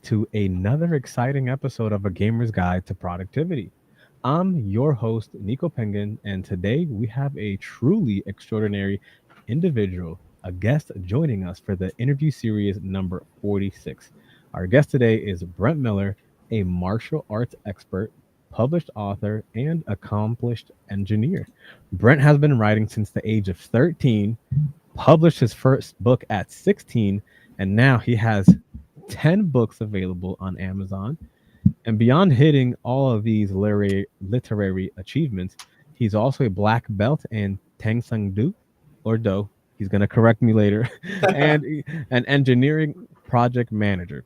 to another exciting episode of A Gamer's Guide to Productivity. I'm your host, Nico Pengin, and today we have a truly extraordinary individual, a guest joining us for the interview series number 46. Our guest today is Brent Miller, a martial arts expert, published author, and accomplished engineer. Brent has been writing since the age of 13, published his first book at 16, and now he has 10 books available on Amazon. And beyond hitting all of these literary achievements, he's also a black belt in Tang Sang Do or Do. He's going to correct me later. and an engineering project manager.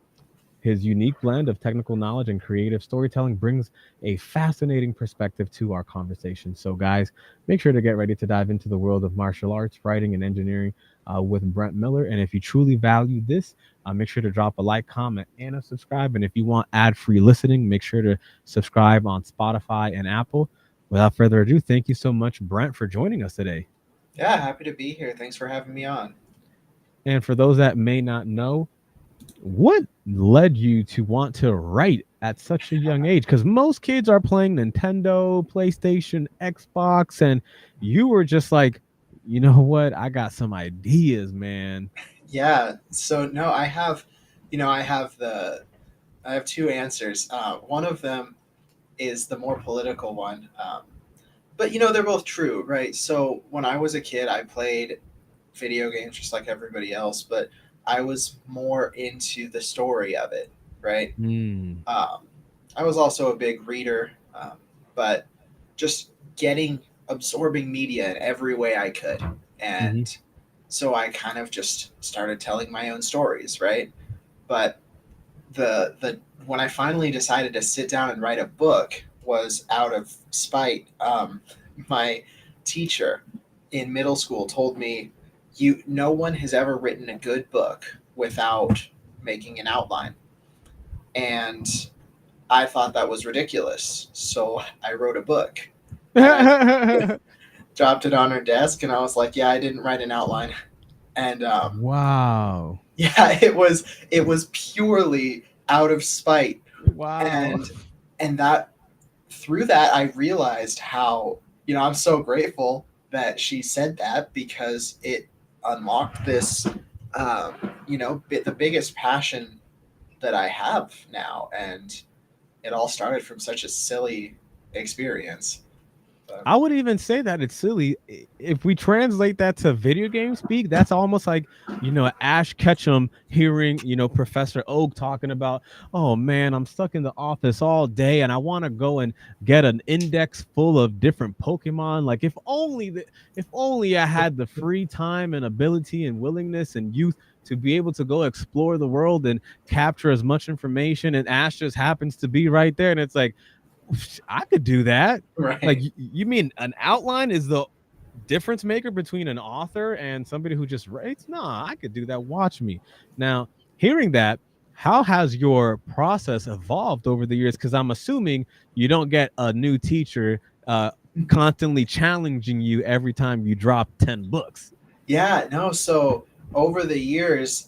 His unique blend of technical knowledge and creative storytelling brings a fascinating perspective to our conversation. So, guys, make sure to get ready to dive into the world of martial arts, writing, and engineering with Brent Miller. And if you truly value this, make sure to drop a like, comment, and a subscribe. And if you want ad free listening, make sure to subscribe on Spotify and Apple. Without further ado, thank you so much, Brent, for joining us today. Yeah, happy to be here. Thanks for having me on. And for those that may not know, what led you to want to write at such a young age? Because most kids are playing Nintendo, PlayStation, Xbox, and you were just like, you know what? I got some ideas, man. Yeah, so no, I have two answers. One of them is the more political one, but they're both true, right? So when I was a kid, I played video games just like everybody else, but I was more into the story of it, right? Mm, Um, I was also a big reader, but just absorbing media in every way I could. mm-hmm. And so I kind of just started telling my own stories, right? But the when I finally decided to sit down and write a book was out of spite. My teacher in middle school told me, "You, no one has ever written a good book without making an outline," and I thought that was ridiculous. So I wrote a book, and I dropped it on her desk, and I was like, "Yeah, I didn't write an outline." And Wow. yeah, it was purely out of spite, Wow. and that through that I realized how I'm so grateful that she said that because it unlocked this the biggest passion that I have now, and it all started from such a silly experience. But, I would even say that it's silly. If we translate that to video game speak, that's almost like, Ash Ketchum hearing, Professor Oak talking about, oh man, I'm stuck in the office all day and I want to go and get an index full of different Pokemon. Like if only I had the free time and ability and willingness and youth to be able to go explore the world and capture as much information. And Ash just happens to be right there. And it's like, I could do that. Like, right. you mean an outline is the difference maker between an author and somebody who just writes? Nah, I could do that. Watch me. Now, hearing that, how has your process evolved over the years? Because I'm assuming you don't get a new teacher constantly challenging you every time you drop 10 books. Yeah, no. So over the years,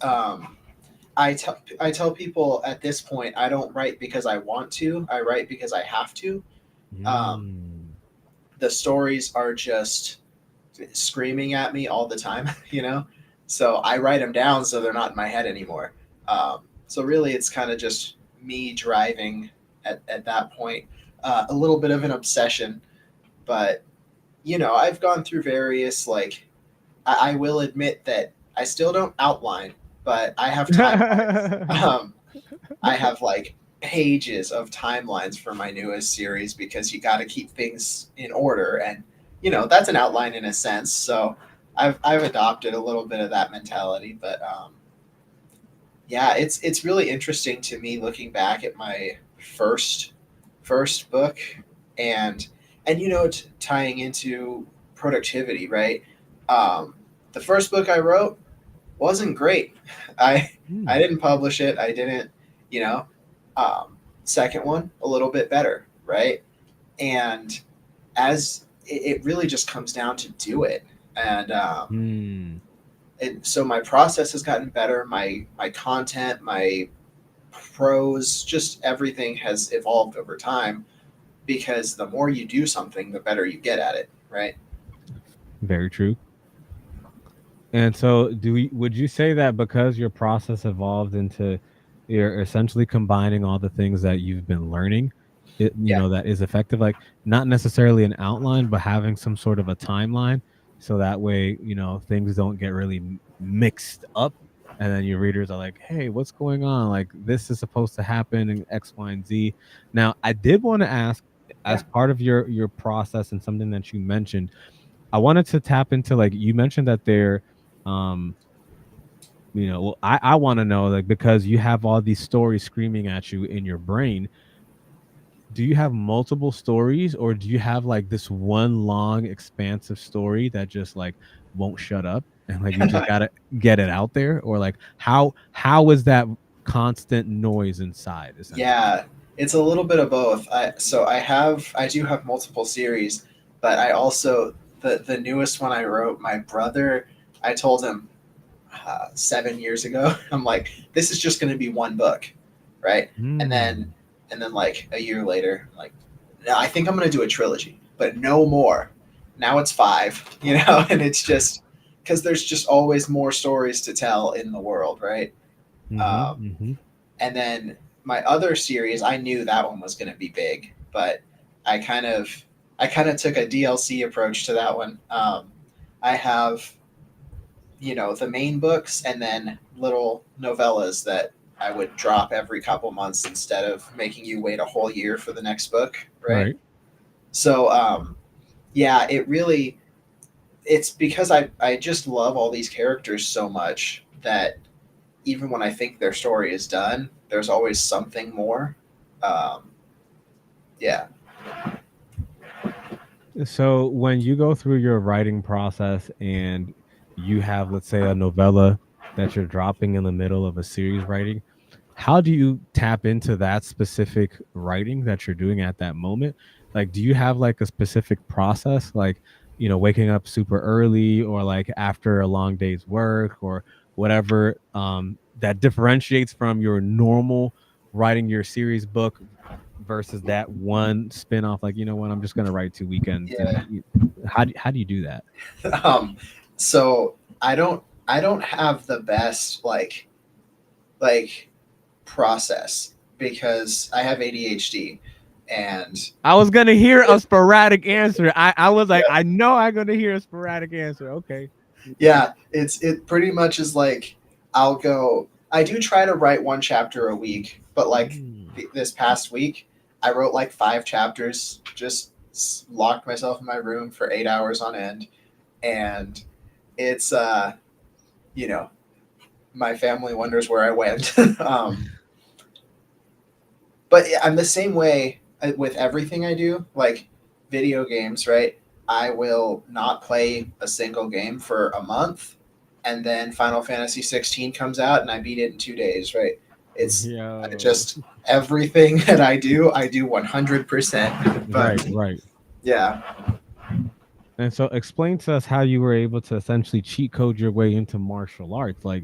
I tell people at this point I don't write because I want to. I write because I have to. Um, Mm. the stories are just screaming at me all the time, you know. So I write them down so they're not in my head anymore. So really, it's kind of just me driving at that point. A little bit of an obsession, but I've gone through various like I will admit that I still don't outline, but I have timelines. I have like pages of timelines for my newest series because you got to keep things in order, and that's an outline in a sense. So I've adopted a little bit of that mentality, but yeah, it's really interesting to me looking back at my first first book, and tying into productivity, right? Um, the first book I wrote wasn't great. I Mm. I didn't publish it. I didn't, you know. Um, second one a little bit better, right? And as it really just comes down to do it, and Mm. so my process has gotten better. My content, my prose, just everything has evolved over time because the more you do something, the better you get at it, right? Very true. And so, would you say that because your process evolved into you're essentially combining all the things that you've been learning, Yeah. that is effective, like not necessarily an outline, but having some sort of a timeline, so that way, things don't get really mixed up, and then your readers are like, "Hey, what's going on? Like this is supposed to happen in X, Y, and Z." Now, I did want to ask, Yeah. as part of your process and something that you mentioned, I wanted to tap into, like, you mentioned that there um well, I want to know, like, because you have all these stories screaming at you in your brain, do you have multiple stories, or do you have like this one long expansive story that just like won't shut up, and like you just gotta get it out there, or like how is that constant noise inside essentially? Yeah, it's a little bit of both. I do have multiple series, but I also the newest one I wrote. My brother, I told him 7 years ago. I'm like, this is just going to be one book, right? And then Hmm. like a year later, I'm like, no, I think I'm going to do a trilogy, but no more. Now it's five, and it's just because there's just always more stories to tell in the world, right? Mm-hmm. Um, Mm-hmm. and then my other series, I knew that one was going to be big, but I kind of I kind of took a DLC approach to that one. I have the main books and then little novellas that I would drop every couple months instead of making you wait a whole year for the next book, right? Right. So yeah, it's because I just love all these characters so much that even when I think their story is done, there's always something more. Um, yeah. So when you go through your writing process and you have, let's say, a novella that you're dropping in the middle of a series writing, how do you tap into that specific writing that you're doing at that moment? Like, do you have like a specific process, like, waking up super early, or like after a long day's work, or whatever, that differentiates from your normal writing your series book versus that one spin-off, like, what, I'm just going to write 2 weekends, and Yeah. how do you do that? um, so I don't have the best like process because I have ADHD and I was gonna hear a it, sporadic answer. I was like, yeah, I know I'm gonna hear a sporadic answer. Okay. yeah, it pretty much is like I do try to write one chapter a week, but like Mm. this past week I wrote like 5 chapters, just locked myself in my room for 8 hours on end, and it's you know my family wonders where I went. But I'm the same way with everything I do, like video games, right? I will not play a single game for a month, and then Final Fantasy 16 comes out, and I beat it in 2 days, right? It's Yo. just everything that I do 100%. But Right, right. yeah, And so explain to us how you were able to essentially cheat code your way into martial arts. Like,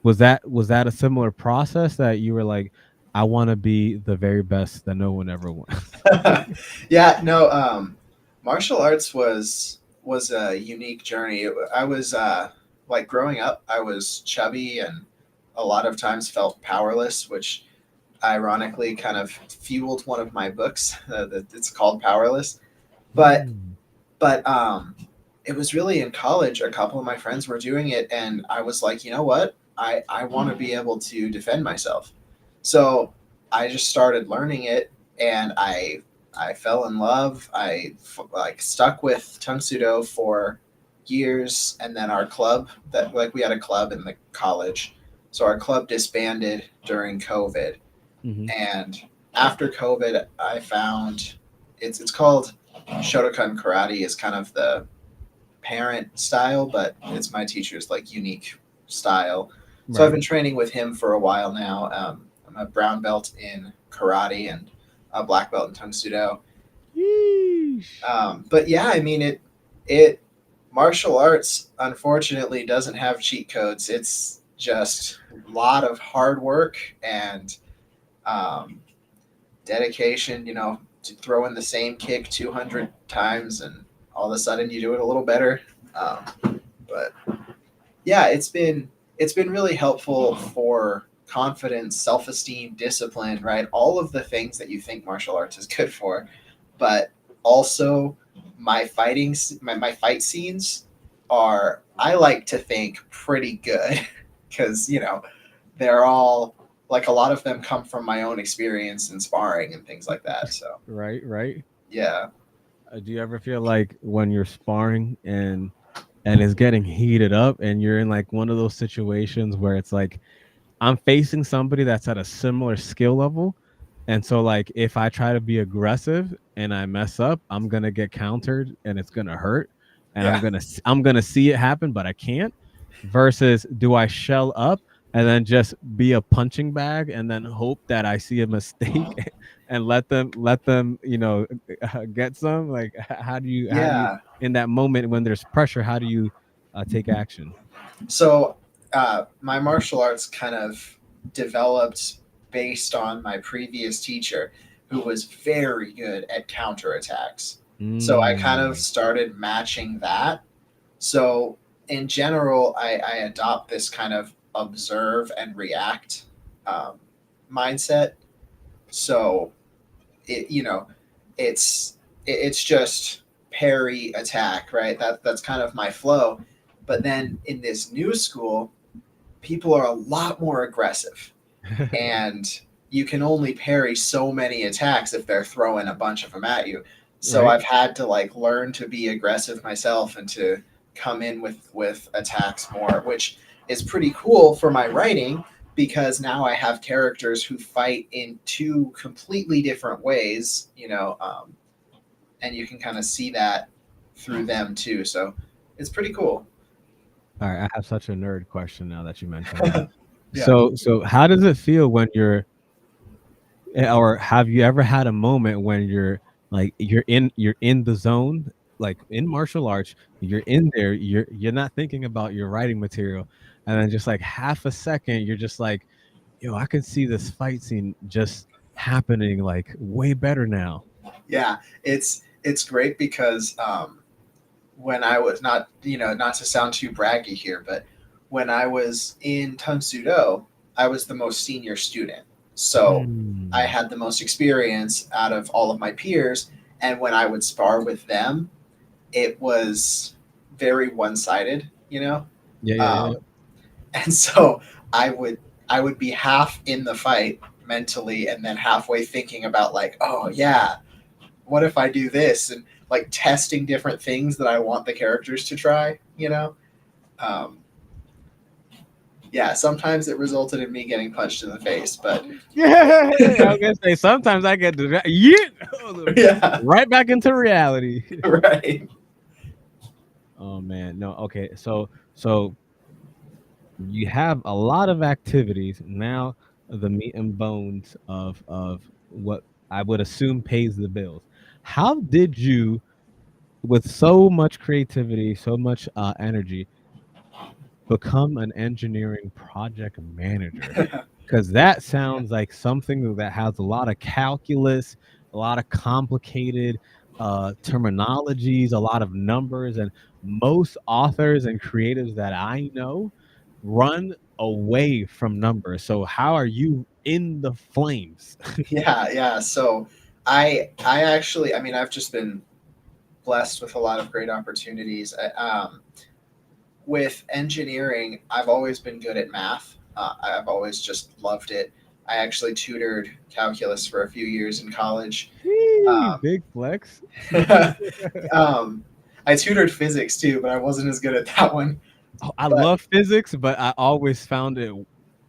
was that a similar process that you were like, I want to be the very best that no one ever was? yeah, no. Martial arts was a unique journey. I was like growing up, I was chubby and a lot of times felt powerless, which ironically kind of fueled one of my books. That it's called Powerless. But Mm. but it was really in college. A couple of my friends were doing it, and I was like, you know what? I want to be able to defend myself. So I just started learning it, and I fell in love. Like stuck with Tung Sudo for years, and then our club that like we had a club in the college, so our club disbanded during COVID, Hmm. and after COVID, I found it's called Shotokan Karate is kind of the parent style, but it's my teacher's like unique style. So I've Right. been training with him for a while now. I'm a brown belt in karate and a black belt in Tung Sudo. Yeesh. But yeah, I mean it martial arts unfortunately doesn't have cheat codes. It's just a lot of hard work and um, dedication, to throw in the same kick 200 times and all of a sudden you do it a little better. But yeah, it's been really helpful for confidence, self-esteem, discipline, right? All of the things that you think martial arts is good for, but also my fight scenes are, I like to think, pretty good because they're all, like, a lot of them come from my own experience in sparring and things like that. So Right, right. yeah, Do you ever feel like when you're sparring and it's getting heated up and you're in like one of those situations where it's like I'm facing somebody that's at a similar skill level. And so like if I try to be aggressive and I mess up, I'm going to get countered and it's going to hurt and yeah, I'm going to see it happen but I can't, versus do I shell up and then just be a punching bag and then hope that I see a mistake and let them get some, like how do you yeah. in that moment when there's pressure, how do you take action? So my martial arts kind of developed based on my previous teacher, who was very good at counterattacks. So I kind of Mm. started matching that. So in general, I adopt this kind of observe and react um, mindset. So it you know it's it's just parry attack, right? That's kind of my flow. But then in this new school, people are a lot more aggressive, and you can only parry so many attacks if they're throwing a bunch of them at you. So Right. I've had to like learn to be aggressive myself and to come in with attacks more, which is pretty cool for my writing, because now I have characters who fight in two completely different ways, and you can kind of see that through them too. So it's pretty cool. All right, I have such a nerd question now that you mentioned that. Yeah. So how does it feel when or have you ever had a moment when you're in the zone, like in martial arts, you're in there, you're not thinking about your writing material, and then just like half a second, you're just like, yo, I can see this fight scene just happening like way better now. Yeah, it's great because when I was not, not to sound too braggy here, but when I was in Tang Sudo, I was the most senior student. So I Mm. had the most experience out of all of my peers. And when I would spar with them, it was very one sided, Yeah, yeah, yeah, Um, and so I would I would be half in the fight mentally and then halfway thinking about, like, oh yeah, what if I do this, and like testing different things that I want the characters to try. Um, yeah, sometimes it resulted in me getting punched in the face, but yeah. I was gonna say sometimes I get yeah, yeah, right back into reality. right, Oh man, no. Okay, so you have a lot of activities now. The meat and bones of what I would assume pays the bills. How did you, with so much creativity, so much energy, become an engineering project manager? Because that sounds like something that has a lot of calculus, a lot of complicated terminologies, a lot of numbers, and most authors and creatives that I know run away from numbers. So how are you in the flames? yeah, yeah. So I actually, I mean, I've just been blessed with a lot of great opportunities. With engineering, I've always been good at math. I've always just loved it. I actually tutored calculus for a few years in college. Whee, Um, big flex. um, I tutored physics too, but I wasn't as good at that one. Oh, I But love physics, but I always found it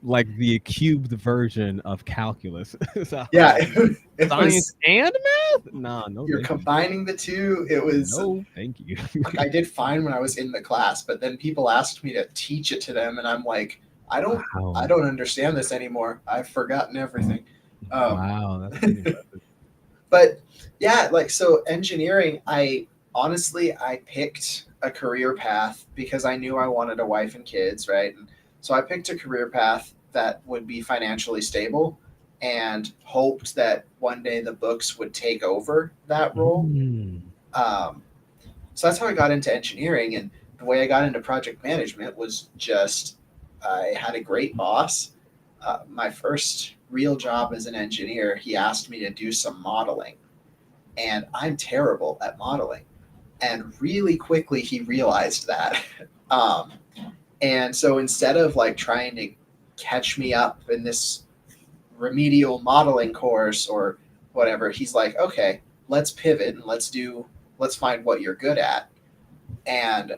like the cubed version of calculus. So I was yeah, like, it science was, and math? Nah, no, you're thank you. combining the two. It was, No, thank you. like, I did fine when I was in the class, but then people asked me to teach it to them, and I'm like, I don't, I Wow. don't understand this anymore. I've forgotten everything. Um, Wow, that's pretty impressive. but yeah, like, so engineering, I honestly, I picked a career path because I knew I wanted a wife and kids, right? And so I picked a career path that would be financially stable. and hoped that one day the books would take over that role. Mm. Um, so that's how I got into engineering, and the way I got into project management was just I had a great boss. My first real job as an engineer, he asked me to do some modeling, and I'm terrible at modeling. And really quickly, he realized that. um, and so instead of like trying to catch me up in this remedial modeling course or whatever, he's like, okay, let's pivot and let's find what you're good at. And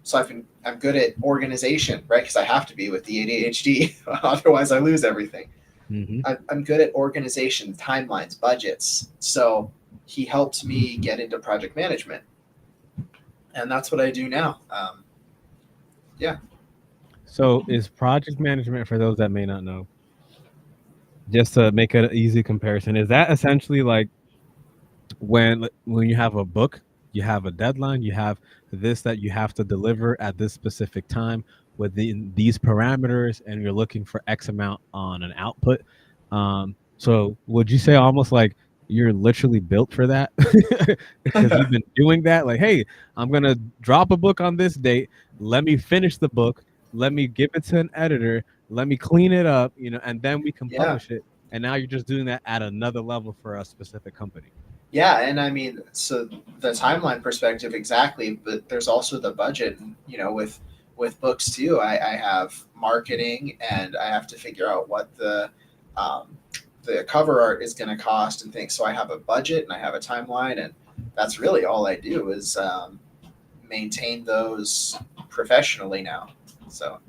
so I'm good at organization, right? Because I have to be with the ADHD, otherwise I lose everything. Hmm. I'm good at organization, timelines, budgets. So he helped me get into project management, and that's what I do now. Yeah. So, is project management, for those that may not know, just to make an easy comparison, is that essentially like when you have a book, you have a deadline, you have this that you have to deliver at this specific time within these parameters, and you're looking for X amount on an output. So would you say almost like you're literally built for that because you've been doing that? Like, hey, I'm gonna drop a book on this date. Let me finish the book. Let me give it to an editor. Let me clean it up, and then we can Yeah. publish it. And now you're just doing that at another level for a specific company. Yeah, and I mean, so the timeline perspective exactly, but there's also the budget. With books too, I have marketing, and I have to figure out what um, the cover art is going to cost and things. So I have a budget and I have a timeline, and that's really all I do is maintain those professionally now. So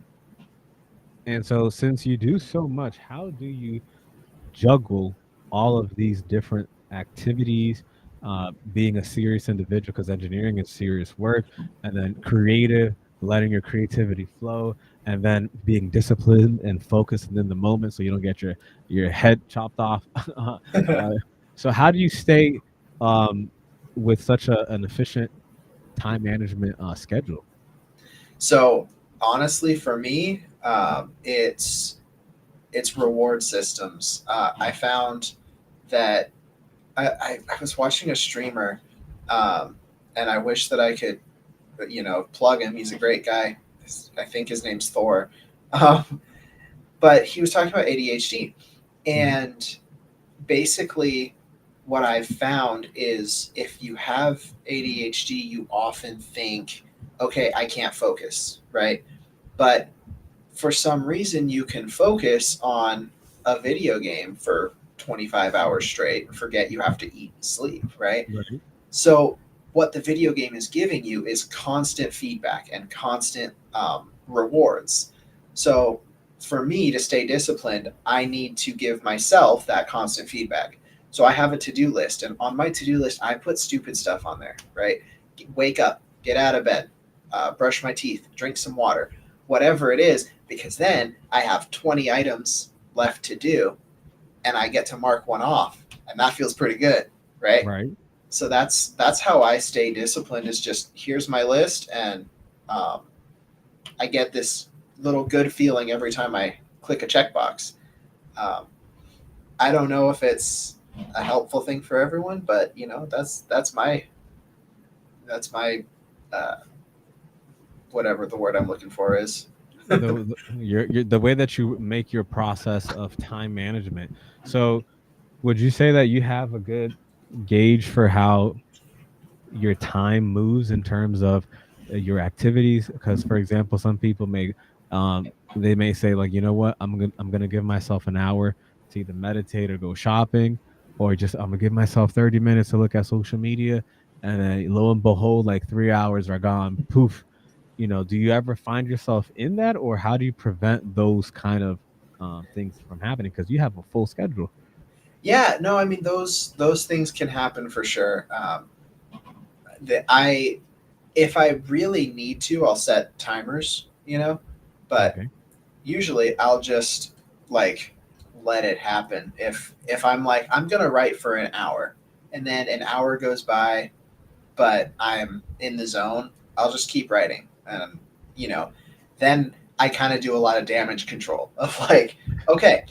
And so, since you do so much, how do you juggle all of these different activities? Being a serious individual, because engineering is serious work, and then creative, letting your creativity flow, and then being disciplined and focused in the moment, so you don't get your head chopped off. uh, so, how do you stay um, with such an efficient time management schedule? so honestly, for me, it's reward systems. I found that I was watching a streamer, and I wish that I could, plug him. He's a great guy. I think his name's Thor. Um, but he was talking about ADHD. Mhm. And basically, what I've found is if you have ADHD, you often think, okay, I can't focus, right? But for some reason you can focus on a video game for 25 hours straight and forget you have to eat and sleep, right? Right. So what the video game is giving you is constant feedback and constant rewards. So for me to stay disciplined, I need to give myself that constant feedback. So I have a to-do list, and on my to-do list I put stupid stuff on there, right? Wake up, get out of bed, brush my teeth, drink some water, whatever it is, because then I have 20 items left to do, and I get to mark one off, and that feels pretty good, right? Right. So that's how I stay disciplined. Is just here's my list, and um, I get this little good feeling every time I click a checkbox. Um, I don't know if it's a helpful thing for everyone, but that's my uh, whatever the word I'm looking for is. The way that you make your process of time management. So, would you say that you have a good gauge for how your time moves in terms of your activities? Because, for example, some people they may say like, you know what, I'm gonna give myself an hour to either meditate or go shopping, or just I'm gonna give myself 30 minutes to look at social media, and then lo and behold, like 3 hours are gone. Poof. Do you ever find yourself in that, or how do you prevent those kind of things from happening? Because you have a full schedule. Yeah, no, I mean those things can happen for sure. That I if I really need to, I'll set timers, but Okay. usually I'll just like let it happen. If I'm like I'm gonna write for an hour, and then an hour goes by, but I'm in the zone, I'll just keep writing, and you know, then I kind of do a lot of damage control of like, okay,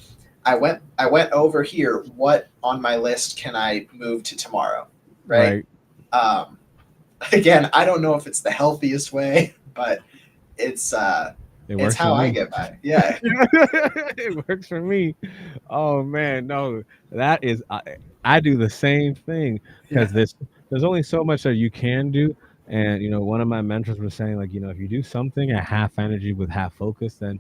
I went over here. What on my list can I move to tomorrow? Right. Right. Um, again, I don't know if it's the healthiest way, but it's It it's works for how I me. get by. Yeah. It works for me. Oh man, no, that is I do the same thing Yeah. because there's only so much that you can do, and one of my mentors was saying like if you do something at half energy with half focus, then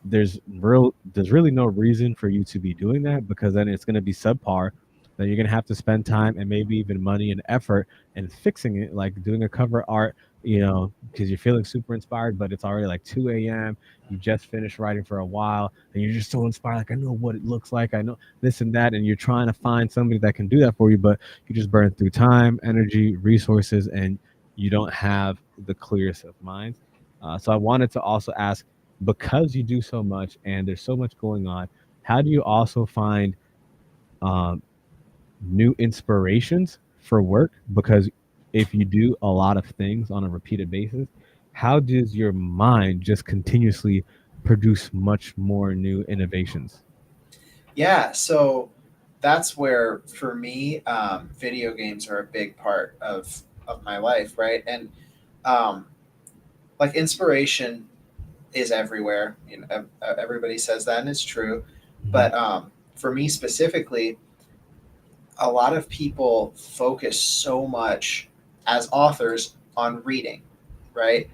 there's really no reason for you to be doing that because then it's going to be subpar. Then you're going to have to spend time and maybe even money and effort in fixing it, like doing a cover art, because you're feeling super inspired, but it's already like 2 a.m. You just finished writing for a while and you're just so inspired, like I know what it looks like, I know this and that, and you're trying to find somebody that can do that for you, but you just burn through time, energy, resources, and you don't have the clearest of minds. So I wanted to also ask, because you do so much and there's so much going on, how do you also find um, new inspirations for work? Because if you do a lot of things on a repeated basis, how does your mind just continuously produce much more new innovations? Yeah. So that's where, for me, video games are a big part of my life, right? And um, like inspiration is everywhere. Everybody says that, and it's true. Hmm. But for me specifically, a lot of people focus so much as authors on reading, right?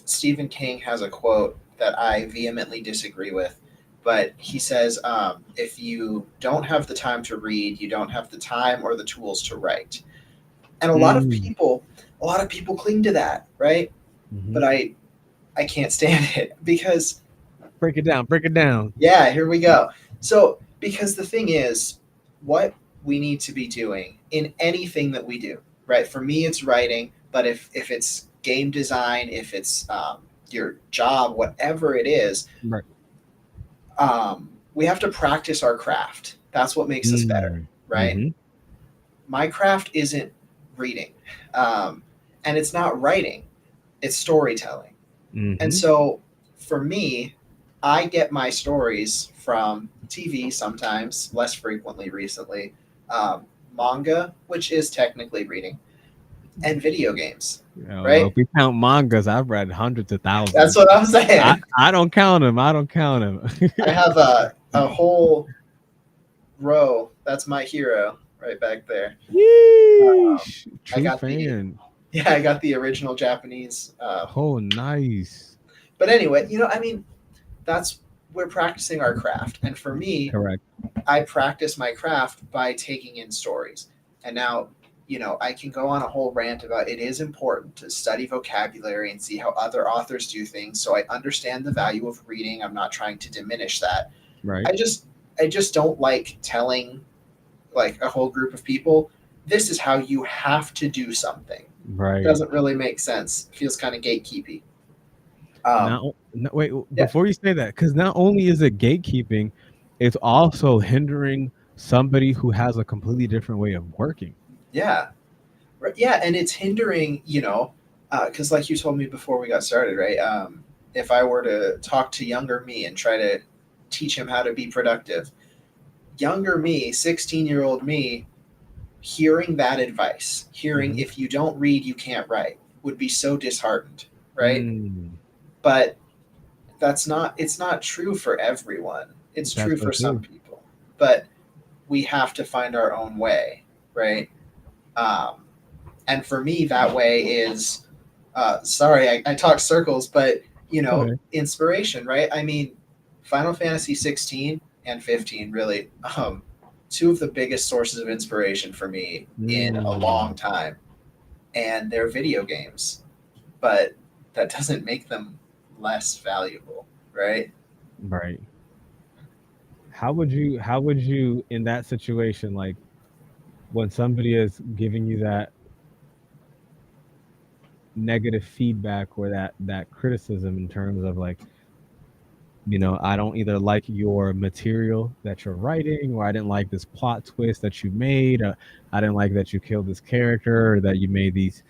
Stephen King has a quote that I vehemently disagree with, but he says, "If you don't have the time to read, you don't have the time or the tools to write." And Mm. a lot of people cling to that, right? Hmm. But I can't stand it because Break it down. Break it down. yeah, here we go. So, because the thing is, what we need to be doing in anything that we do, right? For me, it's writing, but if it's game design, if it's your job, whatever it is, Right. we have to practice our craft. That's what makes us better, Mm. right? Hmm. My craft isn't reading, um, and it's not writing; it's storytelling. And Hmm. so for me, I get my stories from TV sometimes, less frequently recently, um, manga, which is technically reading, and video games, Well, right? if we count mangas, I've read hundreds of That's thousands. what I'm I, saying. I don't count them. I don't count them. I have a whole row. That's my hero right back there. Yeesh. I True got the fan. yeah, I got the original Japanese. Oh, nice. But anyway, I mean, that's we're practicing our craft, and for me, Correct. I practice my craft by taking in stories. And now, I can go on a whole rant about it is important to study vocabulary and see how other authors do things. So I understand the value of reading. I'm not trying to diminish that. Right. I just don't like telling like a whole group of people, this is how you have to do something. Right. Doesn't really make sense. Feels kind of gatekeepy. Um, Now, no, wait, yeah, before you say that, because not only is it gatekeeping, it's also hindering somebody who has a completely different way of working. yeah. Right, yeah, and it's hindering, because like you told me before we got started, right? If I were to talk to younger me and try to teach him how to be productive, younger me, 16-year-old me, hearing that advice, hearing Hmm. if you don't read, you can't write, would be so disheartened, right? Mm, But it's not true for everyone. It's true that's so for some true. people, but we have to find our own way, right? Um, and for me, that way is sorry, I talk circles, but Go ahead. inspiration, right? I mean, Final Fantasy 16 and 15 really, two of the biggest sources of inspiration for me in a long Mm, time, and they're video games, but that doesn't make them less valuable, right? right. How would you in that situation, like when somebody is giving you that negative feedback or that criticism in terms of like, I don't either like your material that you're writing, or I didn't like this plot twist that you made, I didn't like that you killed this character, or that you made these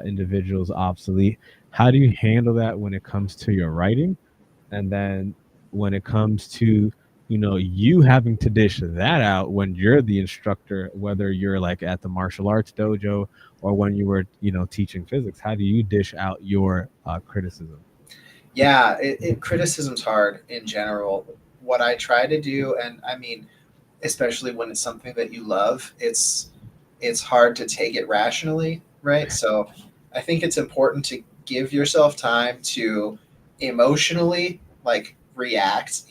individuals obsolete. How do you handle that when it comes to your writing? And then when it comes to you having to dish that out when you're the instructor, whether you're like at the martial arts dojo or when you were, teaching physics, how do you dish out your criticism? Yeah, criticism's hard in general. What I try to do, and I mean, especially when it's something that you love, it's hard to take it rationally, right? So I think it's important to give yourself time to emotionally like react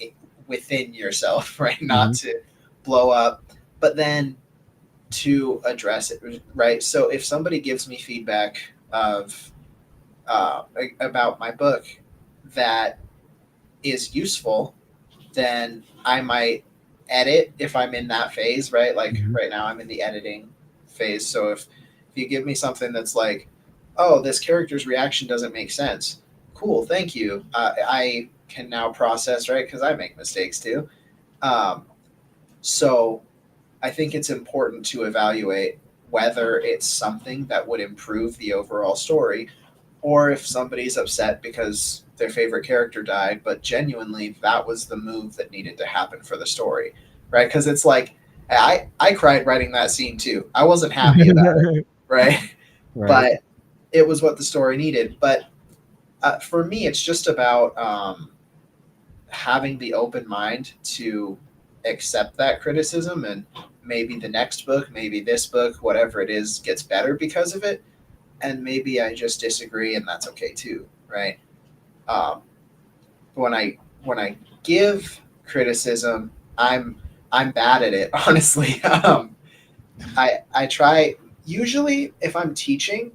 within yourself, right? Not Hmm. to blow up, but then to address it, right? So if somebody gives me feedback of about my book that is useful, then I might edit if I'm in that phase, right? Like Hmm. right now I'm in the editing phase. So if you give me something that's like, oh, this character's reaction doesn't make sense, cool, thank you. I can now process, right? Because I make mistakes too. Um, so I think it's important to evaluate whether it's something that would improve the overall story, or if somebody's upset because their favorite character died, but genuinely that was the move that needed to happen for the story, right? Because it's like I cried writing that scene too. I wasn't happy about it, right? Right. But it was what the story needed. But for me, it's just about having the open mind to accept that criticism, and maybe the next book, maybe this book, whatever it is, gets better because of it, and maybe I just disagree, and that's okay too, right? Um, when I give criticism, I'm I'm bad at it, honestly. I try, usually if I'm teaching,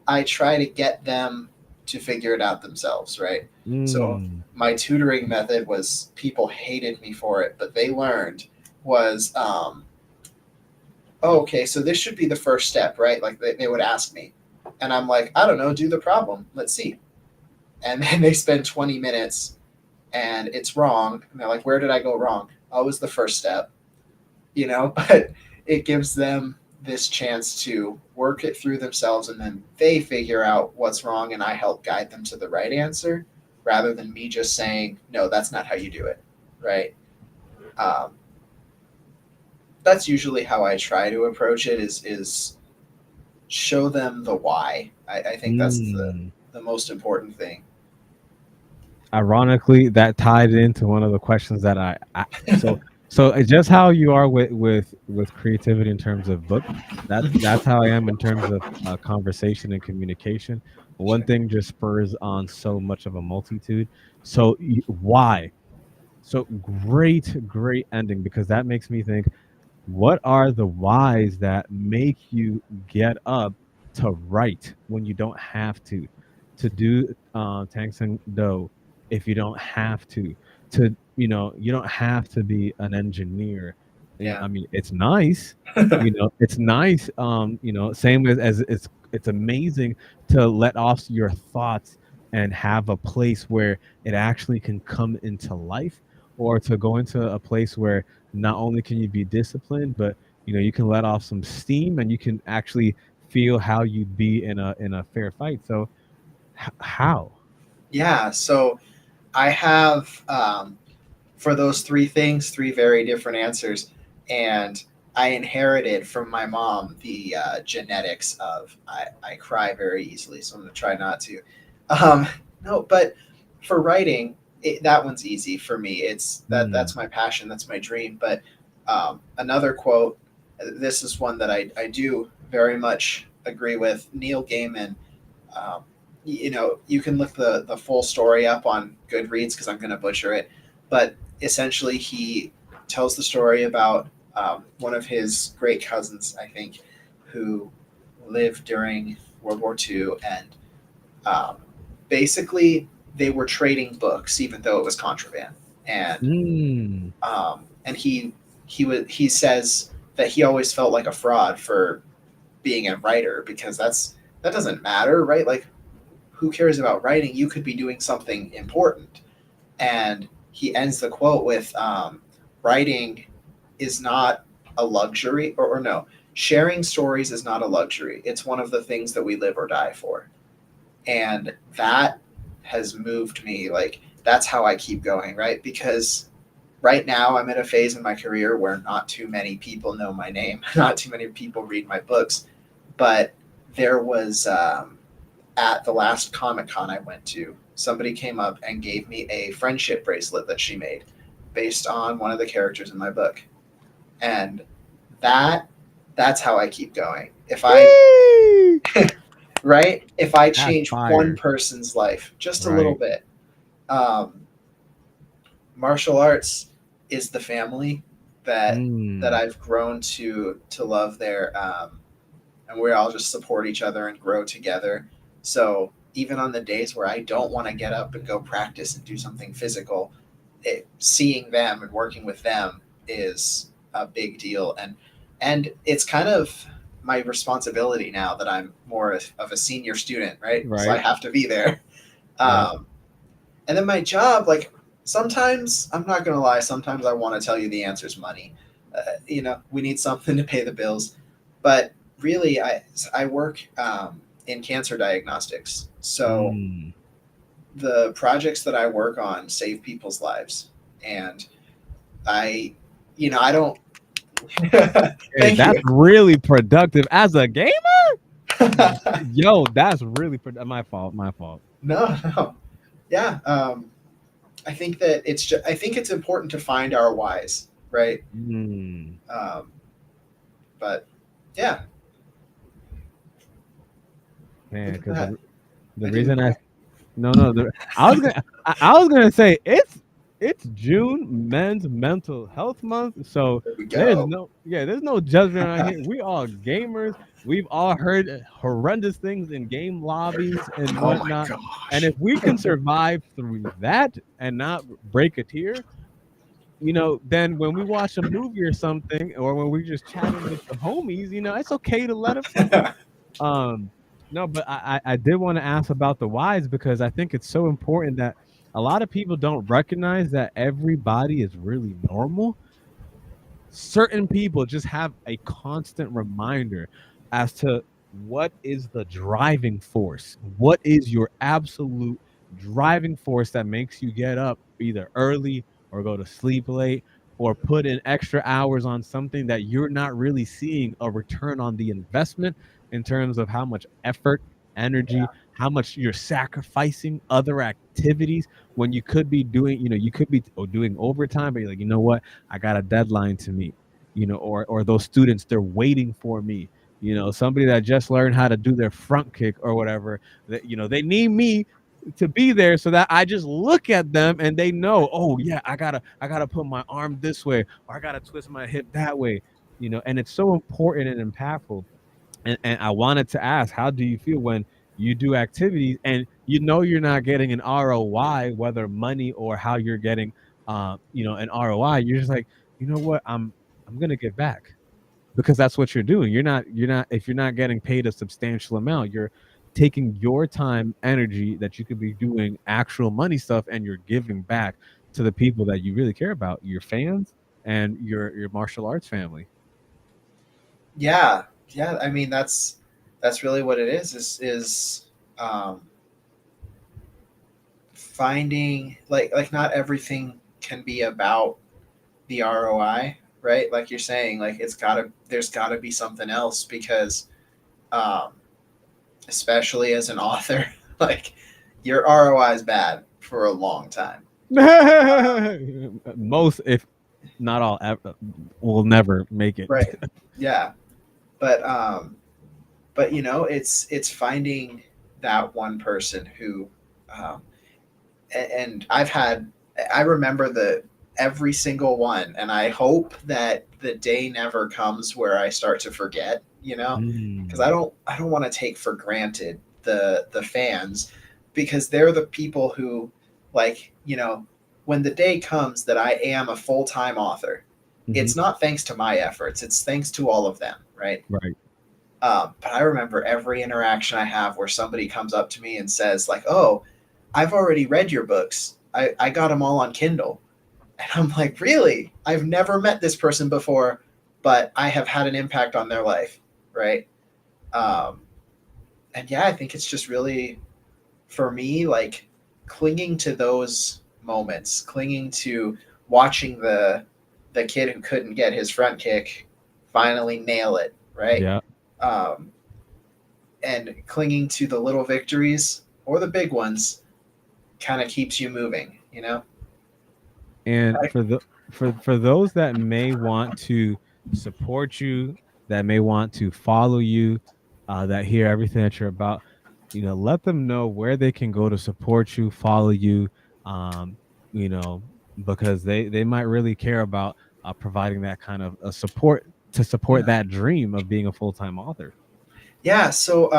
I try to get them to figure it out themselves, right? So Mm. my tutoring method was, people hated me for it, but they learned, was oh, okay, so this should be the first step, right? Like they would ask me, and I'm like, I don't know, do the problem, let's see. And then they spend 20 minutes and it's wrong, and they're like, where did I go wrong? Oh, it was the first step, but it gives them this chance to work it through themselves, and then they figure out what's wrong and I help guide them to the right answer, rather than me just saying, no, that's not how you do it, right? um, that's usually how I try to approach it, is show them the why. I think that's Mm. the most important thing. Ironically, that tied into one of the questions that so it's just how you are with creativity in terms of book. That's how I am in terms of conversation and communication. One Sure. thing just spurs on so much of a multitude. So why? So great ending, because that makes me think, what are the whys that make you get up to write when you don't have to do tanks and do if you don't have to you don't have to be an engineer. Yeah. I mean, it's nice, it's nice. Same as it's amazing to let off your thoughts and have a place where it actually can come into life, or to go into a place where not only can you be disciplined, but you can let off some steam and you can actually feel how you'd be in a fair fight. So how? Yeah. So I have, for those three things, three very different answers. And I inherited from my mom the genetics of I cry very easily, so I'm going to try not to. Um, no, but for writing, that one's easy for me. That's Mm. my passion, that's my dream. But another quote, this is one that I do very much agree with. Neil Gaiman, you can look the full story up on Goodreads because I'm going to butcher it, but essentially he tells the story about one of his great cousins, I think, who lived during World War II, and um, basically they were trading books even though it was contraband, and Mm. he says that he always felt like a fraud for being a writer, because that doesn't matter, right? Like, who cares about writing? You could be doing something important. And he ends the quote with, writing is not a luxury, or no, sharing stories is not a luxury. It's one of the things that we live or die for. And that has moved me. Like, that's how I keep going, right? Because right now I'm at a phase in my career where not too many people know my name, not too many people read my books. But there was at the last Comic Con I went to, somebody came up and gave me a friendship bracelet that she made based on one of the characters in my book. And that that's how I keep going. If I Yay! right, if I That's change one fire. person's life just a little Right. bit, um, martial arts is the family that Mm, I've grown to love there, and we all just support each other and grow together. So even on the days where I don't want to get up and go practice and do something physical, seeing them and working with them is a big deal, and it's kind of my responsibility now that I'm more of a senior student, right? So I right. have to be there. Yep. Um, and then my job, like sometimes I'm not gonna lie, sometimes I want to tell you the answer is money. We need something to pay the bills, but really, I work in cancer diagnostics, so Mm. the projects that I work on save people's lives, and I, I don't. Hey, Thank that's you. really productive as a gamer. Yo, that's really my fault. My fault. No, no, yeah. I think that I think it's important to find our whys, right? Mm. Um, but yeah, Man, look at because that. the I didn't reason I practice. no no I was gonna say it's June Men's Mental Health Month, so There we go. there's no judgment around here. We all gamers. We've all heard horrendous things in game lobbies and Oh my whatnot. And gosh. if we can survive through that and not break a tear, then when we watch a movie or something, or when we're just chatting with the homies, it's okay to let it fly. Um, no, but I did want to ask about the whys because I think it's so important that a lot of people don't recognize that everybody is really normal. Certain people just have a constant reminder as to what is the driving force. What is your absolute driving force that makes you get up either early or go to sleep late or put in extra hours on something that you're not really seeing a return on the investment in terms of how much effort, energy, how much you're sacrificing other activities when you could be doing, you could be doing overtime, but you're like, you know what? I got a deadline to meet, or those students, they're waiting for me. Somebody that just learned how to do their front kick or whatever, that they need me to be there so that I just look at them and they know, oh yeah, I gotta put my arm this way or I gotta twist my hip that way. And it's so important and impactful. And I wanted to ask, how do you feel when you do activities and you're not getting an ROI, whether money or how you're getting, an ROI? You're just like, you know what, I'm gonna give back because that's what you're doing. You're not if you're not getting paid a substantial amount, you're taking your time, energy that you could be doing actual money stuff, and you're giving back to the people that you really care about, your fans and your martial arts family. Yeah, yeah. I mean, that's really what it is. Is um, finding like not everything can be about the ROI, right? Like you're saying, like there's gotta be something else because, um, especially as an author, like your ROI is bad for a long time. Most, if not all, will never make it. Right. Yeah. But it's finding that one person who, um, and I remember the every single one, and I hope that the day never comes where I start to forget, because Mm, I don't want to take for granted the fans, because they're the people who, like, when the day comes that I am a full-time author, mhm, it's not thanks to my efforts, it's thanks to all of them, right? right. But I remember every interaction I have where somebody comes up to me and says, like, "Oh, I've already read your books. I got them all on Kindle." And I'm like, "Really? I've never met this person before, but I have had an impact on their life." Right. Um, and yeah, I think it's just really, for me, like clinging to those moments, clinging to watching the kid who couldn't get his front kick finally nail it, right? Yeah. Um, and clinging to the little victories or the big ones kind of keeps you moving, you know? And for those that may want to support you, that may want to follow you, that hear everything that you're about, let them know where they can go to support you, follow you, um, you know, because they might really care about providing that kind of support to support Yeah. that dream of being a full-time author. Yeah, so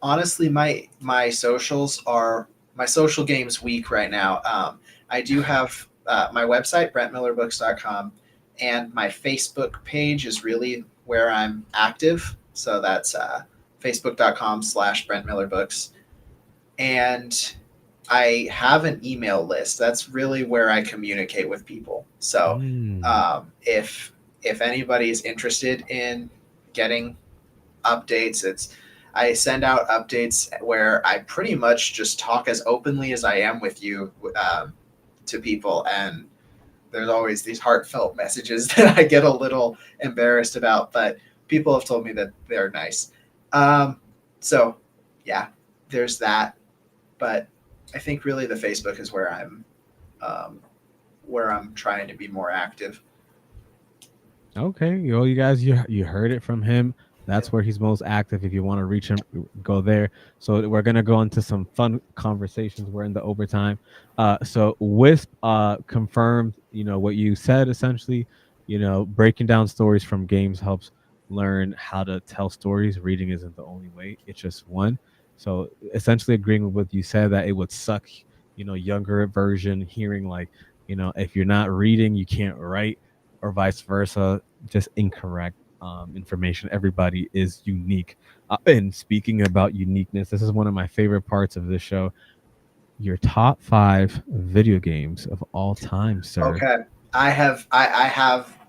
honestly my socials are my social games week right now. I do have my website brentmillerbooks.com, and my Facebook page is really where I'm active. So that's facebook.com/brentmillerbooks. And I have an email list. That's really where I communicate with people. So Mm. if anybody is interested in getting updates, it's I send out updates where I pretty much just talk as openly as I am with you, to people, and there's always these heartfelt messages that I get a little embarrassed about, but people have told me that they're nice. Um, so yeah, there's that. But I think really the Facebook is um, where I'm trying to be more active. Okay, you guys, you heard it from him. That's where he's most active. If you want to reach him, go there. So we're gonna go into some fun conversations. We're in the overtime. So Wisp confirmed, what you said essentially. Breaking down stories from games helps learn how to tell stories. Reading isn't the only way; it's just one. So essentially, agreeing with what you said, that it would suck, younger version hearing like, if you're not reading, you can't write, or vice versa. Just incorrect information. Everybody is unique. And speaking about uniqueness, this is one of my favorite parts of this show. Your top 5 video games of all time, sir. Okay, I have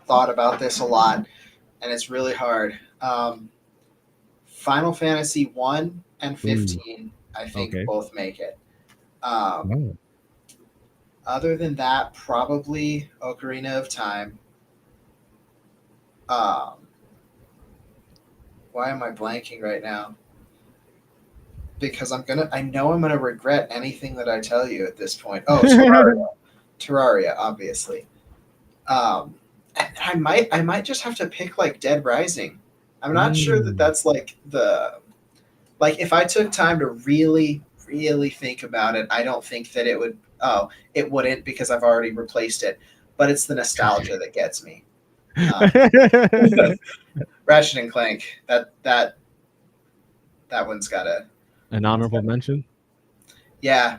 thought about this a lot, and it's really hard. Final Fantasy 1 and 15, I think Okay. both make it. Um, Oh. Other than that, probably Ocarina of Time. Um, why am I blanking right now? Because I know I'm gonna regret anything that I tell you at this point. Oh, Terraria, obviously. And I might just have to pick like Dead Rising. I'm not sure that Mm. that's like like if I took time to really think about it, I don't think that it would. Oh, it wouldn't, because I've already replaced it. But it's the nostalgia that gets me. Um, Ratchet and Clank. That one's gotta. An That's honorable gotta. mention. Yeah.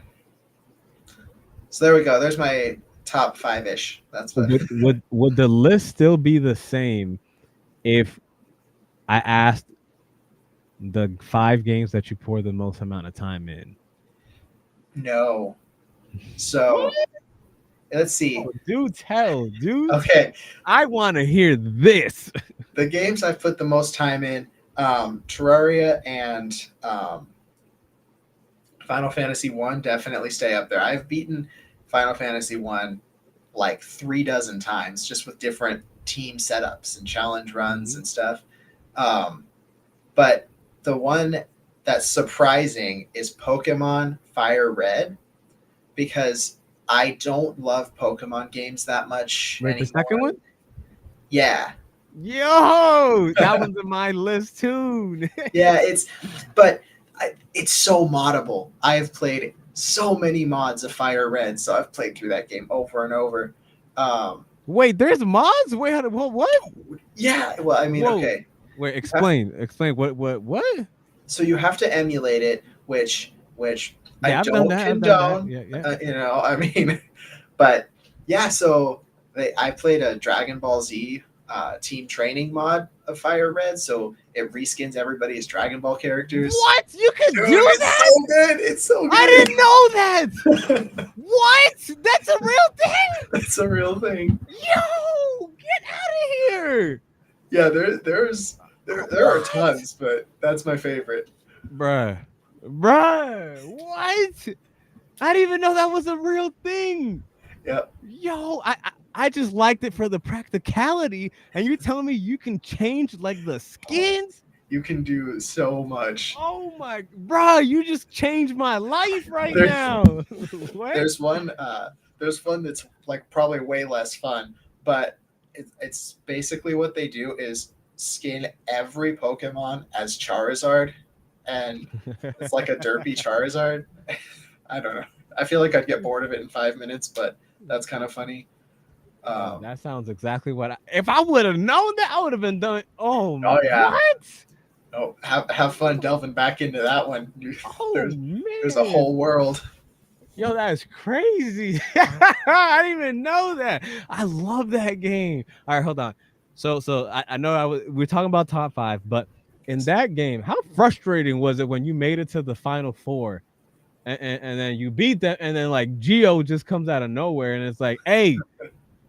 So there we go. There's my top five ish. That's what. Would the list still be the same if I asked the 5 games that you pour the most amount of time in? No. So What? let's see. Do tell, dude. Okay, I want to hear this. the games I've put the most time in, Terraria and um, Final Fantasy One definitely stay up there. I've beaten Final Fantasy One like 3 dozen times, just with different team setups and challenge runs Mhm. and stuff. Um, but the one that's surprising is Pokemon Fire Red, because I don't love Pokemon games that much Wait, the second anymore. one? Yeah, Yo, that one's in my list too. yeah, but it's so moddable. I have played so many mods of Fire Red, so I've played through that game over and over. Um, Wait, there's mods? Wait, what? yeah, well, I mean, Whoa. okay, Wait, you have, explain what? so you have to emulate it, which I Yeah, I've done don't that. I've done that. condone. Yeah, yeah. I mean, but yeah, so I played a Dragon Ball Z team training mod of Fire Red, so it reskins everybody as Dragon Ball characters. What? You could Dude, do it's that? so good. It's so I didn't know that. good. What? That's a real thing? That's a real thing. Yo, get out of here. Yeah, there are What? tons, but that's my favorite. Bruh. What? I didn't even know that was a real thing. Yep. Yo, I just liked it for the practicality, and you're telling me you can change like the Oh, skins? you can do so much. Oh my, bro, you just changed my life right There, now. What? there's one. There's one that's like probably way less fun, but it's basically what they do is skin every Pokemon as Charizard, and it's like a derpy Charizard. I don't know. I feel like I'd get bored of it in 5 minutes, but that's kind of funny. Yo, Um, that sounds exactly what if I would have known that, I would have been done. Oh, oh yeah. what? Oh, have fun delving back into that one. Oh There's a man. whole world. Yo, that is crazy. I didn't even know that. I love that game. All right, hold on. So I know we're talking about top five, but in Yes. that game, how frustrating was it when you made it to the final four and then you beat them and then like Geo just comes out of nowhere and it's like, hey,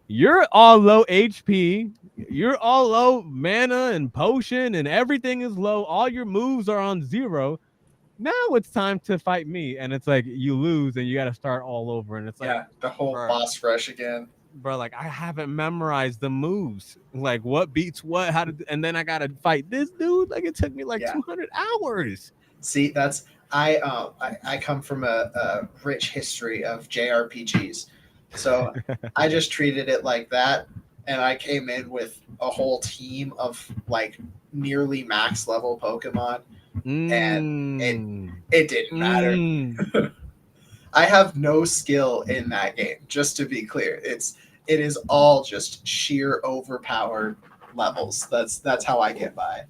you're all low HP, you're all low mana and potion, and everything is low. All your moves are on zero. Now it's time to fight me, and it's like you lose and you got to start all over, and it's like, Yeah, the whole bro, boss rush again. like I haven't memorized the moves, like what beats what, how to, and then I gotta fight this dude. Like it took me like Yeah. 200 hours. See, that's I come from a rich history of JRPGs, so I just treated it like that, and I came in with a whole team of like nearly max level Pokemon, and it Mmm. it didn't matter. Mmm. I have no skill in that game. Just to be clear, it is all just sheer overpowered levels. That's how I get by.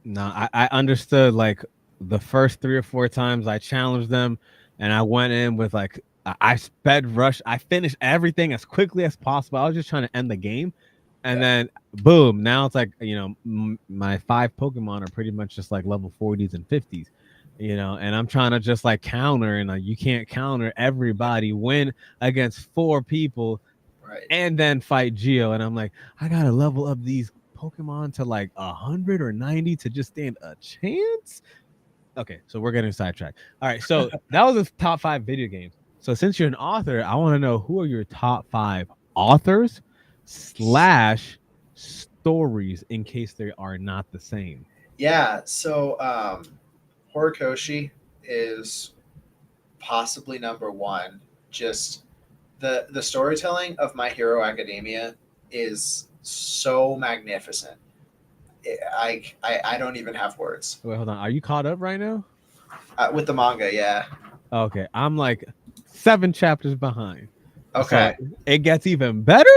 No, I understood like the first 3 or 4 times I challenged them, and I went in with like I sped rush. I finished everything as quickly as possible. I was just trying to end the game, and Yeah, then boom, now it's like my five Pokemon are pretty much just like level 40s and 50s, and I'm trying to just like counter, and like you can't counter yeah, everybody. Win against four people right. and then fight Geo. And I'm like, I gotta level up these Pokemon to like 100 or 90 to just stand a chance. Okay, so we're getting sidetracked. All right, so that was the top five video games. So since you're an author, I want to know who are your top five authors slash stories in case they are not the same. Yeah, so Horikoshi is possibly number one. Just the storytelling of My Hero Academia is so magnificent. I don't even have words Wait, hold on. Are you caught up right now? with the manga. Yeah. Okay, I'm like 7 chapters behind. So Okay. it gets even better.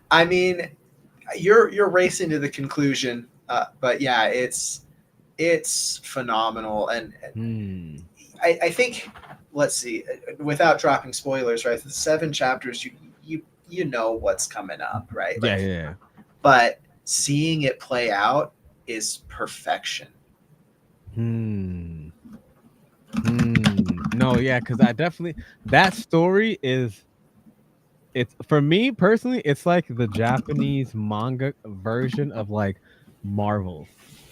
I mean, you're racing to the conclusion, but yeah, it's phenomenal, and Hmm. I think let's see, without dropping spoilers, right? The 7 chapters, you know what's coming up, right? Yeah, Like, yeah. but seeing it play out is perfection. Hmm. No, yeah, because I definitely that story is it's for me personally, it's like the Japanese manga version of like Marvel.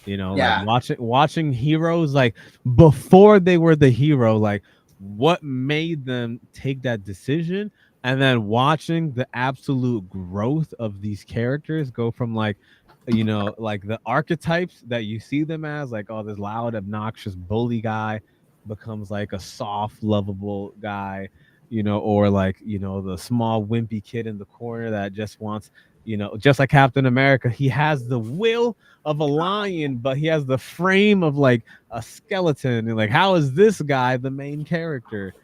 Like Yeah, watching heroes like before they were the hero, like what made them take that decision, and then watching the absolute growth of these characters go from like the archetypes that you see them as, like, oh, this loud, obnoxious bully guy becomes like a soft, lovable guy, or like, the small wimpy kid in the corner that just wants, just like Captain America, he has the will of a lion, but he has the frame of like a skeleton. And like, how is this guy the main character?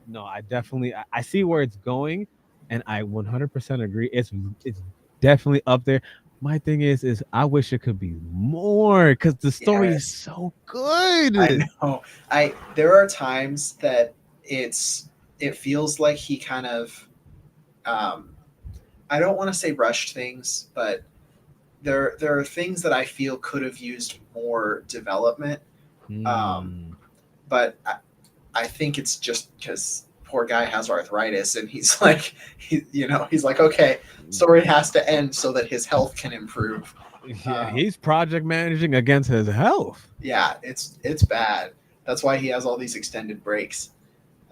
No, I definitely I see where it's going, and I 100% agree. It's definitely up there. My thing is I wish it could be more because the story is yes, so I good. know. I There are times that it feels like he kind of um, I don't want to say rushed things, but there are things that I feel could have used more development. Um, Hmm. but I think it's just because poor guy has arthritis, and he's like, he's like, okay, story has to end so that his health can improve. Yeah, Um, he's project managing against his health. yeah, it's bad. That's why he has all these extended breaks.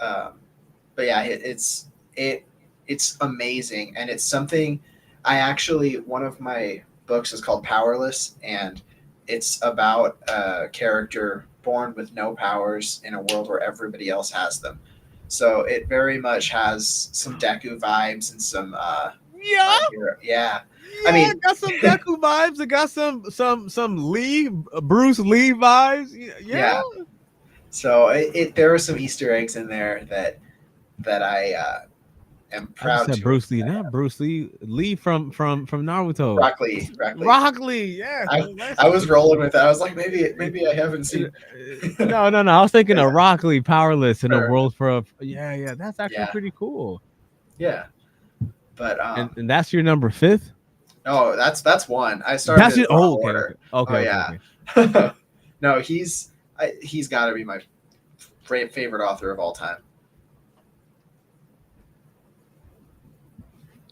Um, but yeah, it's. it it's amazing, and it's something I actually, one of my books is called Powerless, and it's about a character born with no powers in a world where everybody else has them. So it very much has some Deku vibes and some Yeah, My Hero. Yeah, I yeah, mean, got some Deku vibes. It got some Lee Bruce Lee vibes. Yeah. yeah. So there are some Easter eggs in there that I am I just proud said to Bruce Lee, not Bruce Lee. Lee from Naruto. Rock Lee. Rock Lee. Rock Lee, yes. I was rolling with that. I was like, maybe I haven't seen. No. I was thinking Yeah, of Rock Lee, powerless in a or, world for a yeah. That's actually yeah, pretty cool. yeah. But And that's your number fifth. no, that's one. I started That's in your the wrong okay, order. Oh okay. yeah. No, he's got to be my favorite author of all time.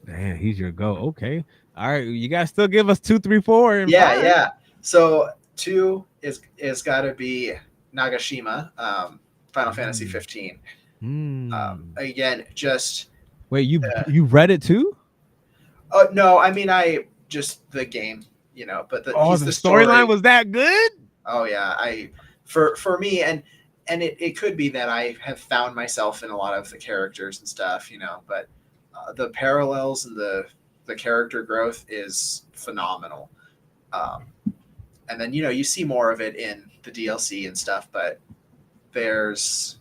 Man, he's your go. Okay, all right. You guys still give us 2, 3, 4, and Yeah, 5. yeah. So two is got to be Nagashima, Final Fantasy Mm. 15. Hmm. Again, just Wait, uh, you read it too? oh no, I mean I just the game, but Oh, he's the the storyline story. was that good. Oh yeah, I for me, and it could be that I have found myself in a lot of the characters and stuff, but the parallels and the character growth is phenomenal. Um, and then you see more of it in the DLC and stuff, but there's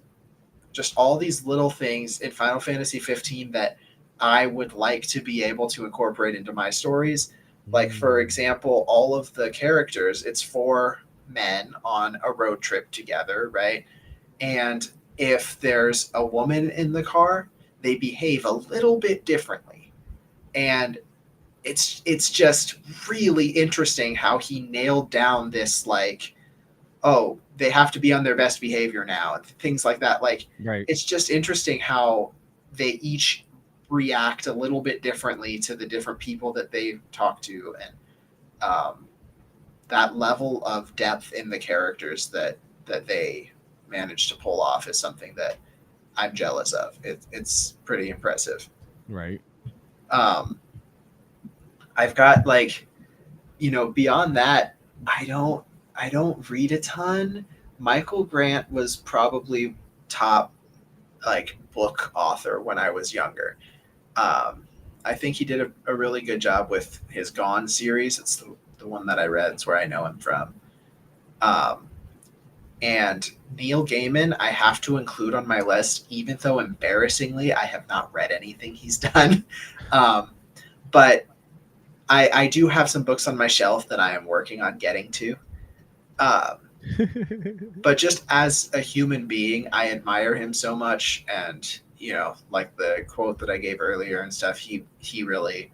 just all these little things in Final Fantasy 15 that I would like to be able to incorporate into my stories. Like, for Mm. example, all of the characters, it's four men on a road trip together, right? And if there's a woman in the car, they behave a little bit differently. And it's just really interesting how he nailed down this, like, oh, they have to be on their best behavior now, and things like that. Like, Right. it's just interesting how they each react a little bit differently to the different people that they talk to, and that level of depth in the characters that they manage to pull off is something that I'm jealous of. It's pretty impressive. Right. Um, I've got, like, beyond that, I don't read a ton. Michael Grant was probably top, like, book author when I was younger. I think he did a really good job with his Gone series. It's the one that I read. It's where I know him from. Um, and Neil Gaiman, I have to include on my list, even though embarrassingly I have not read anything he's done. Um, but I do have some books on my shelf that I am working on getting to. Um, but just as a human being, I admire him so much, and like the quote that I gave earlier and stuff, he really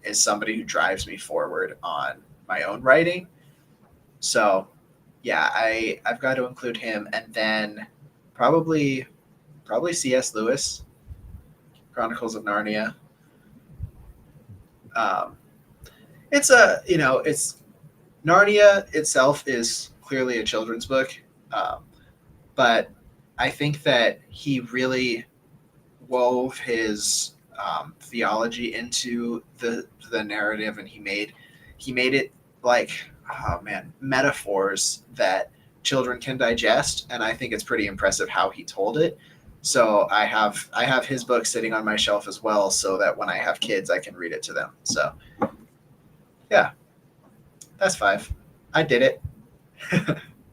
is somebody who drives me forward on my own writing. So yeah, I've got to include him, and then probably C.S. Lewis, Chronicles of Narnia. Um, it's Narnia itself is clearly a children's book, um, but I think that he really wove his theology into the narrative, and he made it like, oh man, metaphors that children can digest, and I think it's pretty impressive how he told it. So I have his book sitting on my shelf as well, so that when I have kids, I can read it to them. So yeah, that's five. I did it.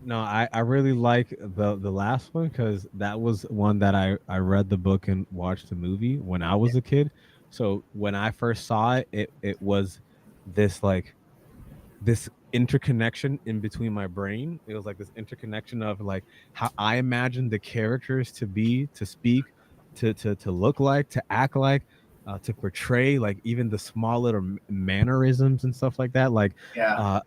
No, I really like the last one because that was one that I read the book and watched the movie when I was a kid. So when I first saw it, it was this like this interconnection in between my brain. It was like this interconnection of like how I imagined the characters to be, to speak, to look like, to act like, to portray, like even the small little mannerisms and stuff like that. Like Yeah,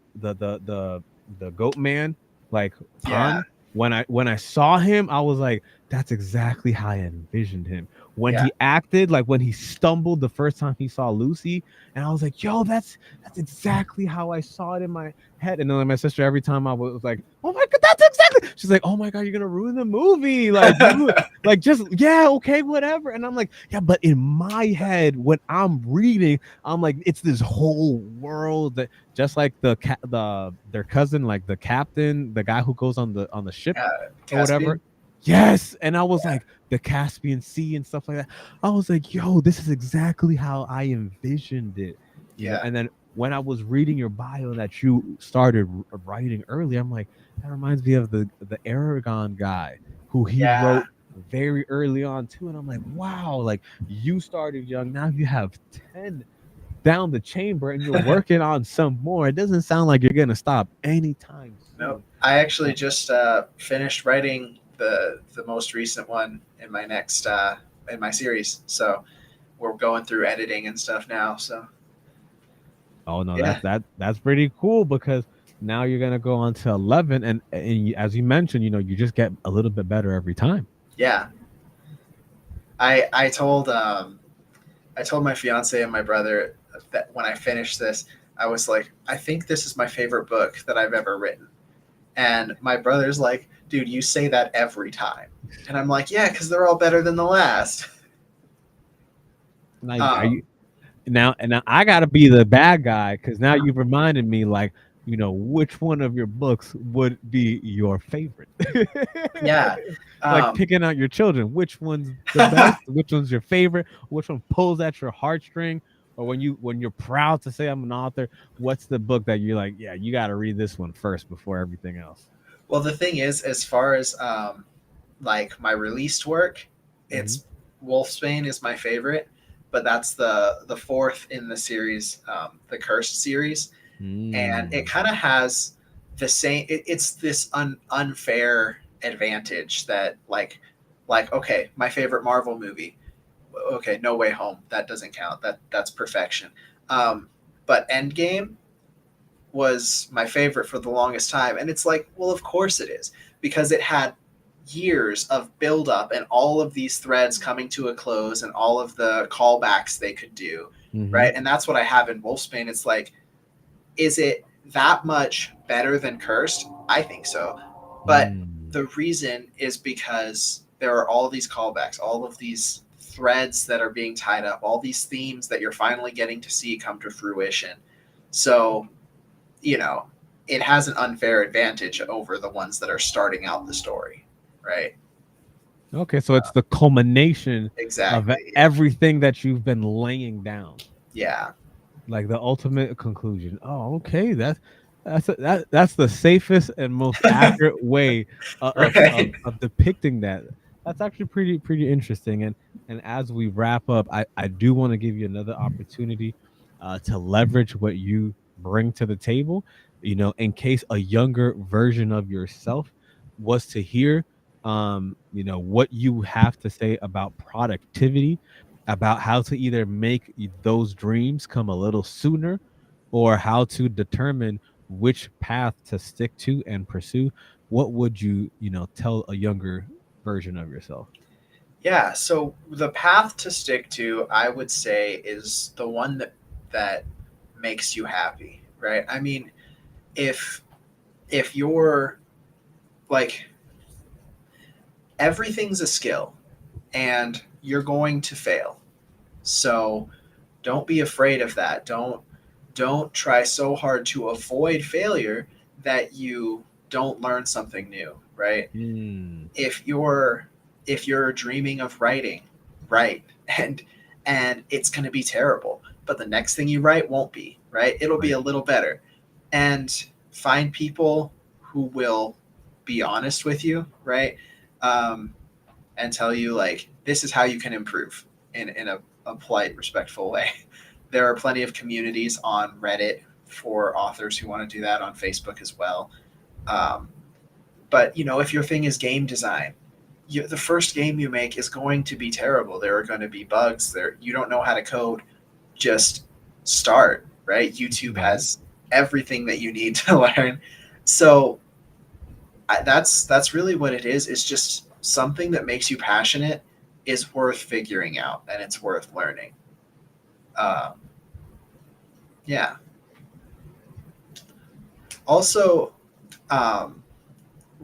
the goat man, like yeah, Han. When I saw him, I was like, that's exactly how I envisioned him. When yeah, he acted, like when he stumbled the first time he saw Lucy, and I was like, yo, that's exactly how I saw it in my head. And then like, my sister, every time I was like, oh my god, that's exactly. she's like, "Oh my god, you're gonna ruin the movie!" Like you, like just yeah, okay, whatever. And I'm like, yeah, but in my head, when I'm reading, I'm like, it's this whole world that just like their cousin, like the captain, the guy who goes on the ship or whatever. Caspian. Yes, and I was Yeah, like the Caspian Sea and stuff like that. I was like, yo, this is exactly how I envisioned it, yeah, And then when I was reading your bio that you started writing early, I'm like, that reminds me of the Aragon guy who he yeah. wrote very early on too. And I'm like, wow, like you started young, now you have 10 down the chamber and you're working on some more. It doesn't sound like you're gonna stop anytime Nope. soon. I actually just finished writing the most recent one in my next in my series. So we're going through editing and stuff now. So Oh no, yeah, that's pretty cool because now you're gonna go on to 11, and as you mentioned, you just get a little bit better every time. yeah. I told my fiance and my brother that when I finished this, I was like, I think this is my favorite book that I've ever written. And my brother's like, dude, you say that every time. And I'm like, yeah, because they're all better than the last. Like, are you Um, now I gotta be the bad guy because now you've reminded me, like, which one of your books would be your favorite. yeah. Like Um, picking out your children, which one's the best, which one's your favorite, which one pulls at your heartstring, or when you're proud to say I'm an author, what's the book that you're like, yeah, you got to read this one first before everything else. well, the thing is, as far as like my released work, Hmm. it's Wolfsbane is my favorite, but that's the fourth in the series, the Cursed series, and it Mm. kind of has the same. It's this unfair advantage that like okay, my favorite Marvel movie. Okay, No Way Home, that doesn't count. That's perfection. Um, but Endgame was my favorite for the longest time, and it's like, well, of course it is because it had years of build up and all of these threads coming to a close and all of the callbacks they could do, Hmm. right? And that's what I have in Wolfsbane. It's like, is it that much better than Cursed? I think so. But Mm. the reason is because there are all these callbacks, all of these threads that are being tied up, all these themes that you're finally getting to see come to fruition. So, you know, it has an unfair advantage over the ones that are starting out the story, right? Okay, so it's the culmination of Exactly. everything that you've been laying down, Yeah. like the ultimate conclusion. Oh, okay, that's the safest and most accurate way Right. of depicting that. That's actually pretty interesting. And as we wrap up, I do want to give you another opportunity to leverage what you bring to the table. In case a younger version of yourself was to hear, what you have to say about productivity, about how to either make those dreams come a little sooner or how to determine which path to stick to and pursue. What would you tell a younger version of yourself? Yeah, so the path to stick to, I would say, is the one that makes you happy, right? I mean, if if you're like everything's a skill and you're going to fail. So don't be afraid of that. Don't try so hard to avoid failure that you don't learn something new, right? Hmm. If you're dreaming of writing, write and it's going to be terrible, but the next thing you write won't be, right? It'll be Right. a little better. And find people who will be honest with you, right? Um, and tell you like this is how you can improve in a polite, respectful way. There are plenty of communities on Reddit for authors who want to do that, on Facebook as well. Um, but if your thing is game design, the first game you make is going to be terrible. There are going to be bugs. There, you don't know how to code. Just start. Right? YouTube Right. has everything that you need to learn. So that's really what it is. It's just something that makes you passionate is worth figuring out and it's worth learning. Um, yeah. Also, um,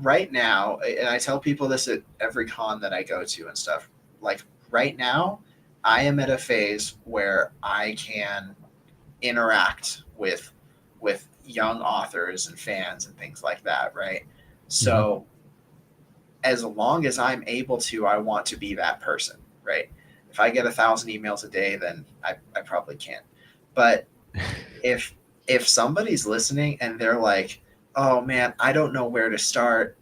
right now, and I tell people this at every con that I go to and stuff, like right now, I am at a phase where I can interact with young authors and fans and things like that, right? Hmm. So as long as I'm able to, I want to be that person, right? If I get 1,000 emails a day, then I probably can't. But if if somebody's listening and they're like, oh man, I don't know where to start,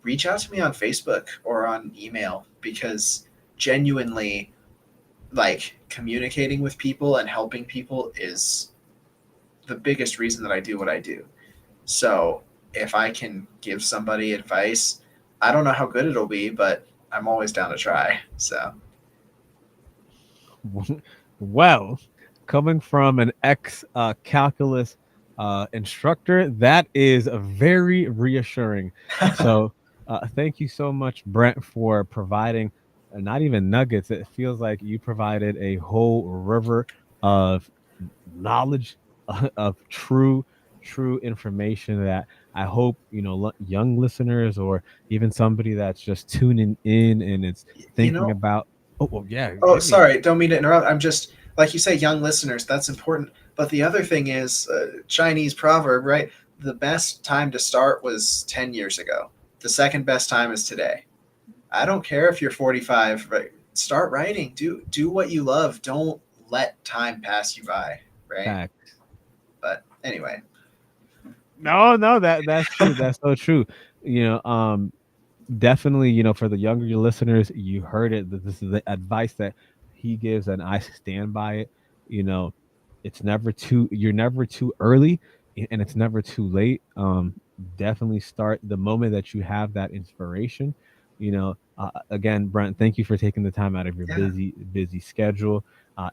reach out to me on Facebook or on email, because genuinely, like, communicating with people and helping people is the biggest reason that I do what I do. So if I can give somebody advice, I don't know how good it'll be, but I'm always down to try. So Well, coming from an ex calculus instructor, that is very reassuring. So, thank you so much, Brent, for providing not even nuggets. It feels like you provided a whole river of knowledge, of true information that I hope young listeners or even somebody that's just tuning in and it's you thinking know, about. Oh well, yeah, oh, hit me. sorry, don't mean to interrupt. I'm just, like you say, young listeners, that's important. But the other thing is, Chinese proverb, right? The best time to start was 10 years ago. The second best time is today. I don't care if you're 45, right? Start writing. Do what you love. Don't let time pass you by, right? Fact. But anyway, No, no, that's true. That's so true. You know, definitely, for the younger listeners, you heard it. That this is the advice that he gives, and I stand by it. You know, you're never too early, and it's never too late. Definitely start the moment that you have that inspiration. Again, Brent, thank you for taking the time out of your yeah, busy schedule.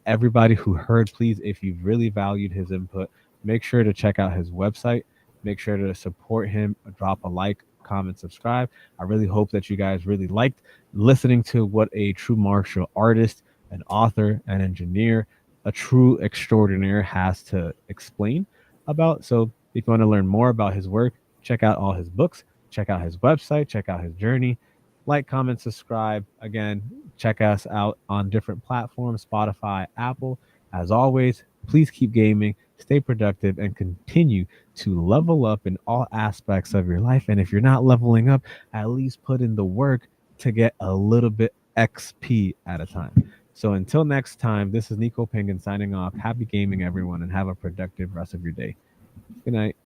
Everybody who heard, please, if you've really valued his input, make sure to check out his website. Make sure to support him. Drop a like, comment, subscribe. I really hope that you guys really liked listening to what a true martial artist, an author, an engineer, a true extraordinaire has to explain about. So, if you want to learn more about his work, check out all his books, check out his website, check out his journey. Like, comment, subscribe. Again, check us out on different platforms Spotify, Apple. As always, please keep gaming, stay productive, and continue to level up in all aspects of your life. And if you're not leveling up, at least put in the work to get a little bit XP at a time. So until next time, this is Nico Pengin signing off. Happy gaming, everyone, and have a productive rest of your day. Good night.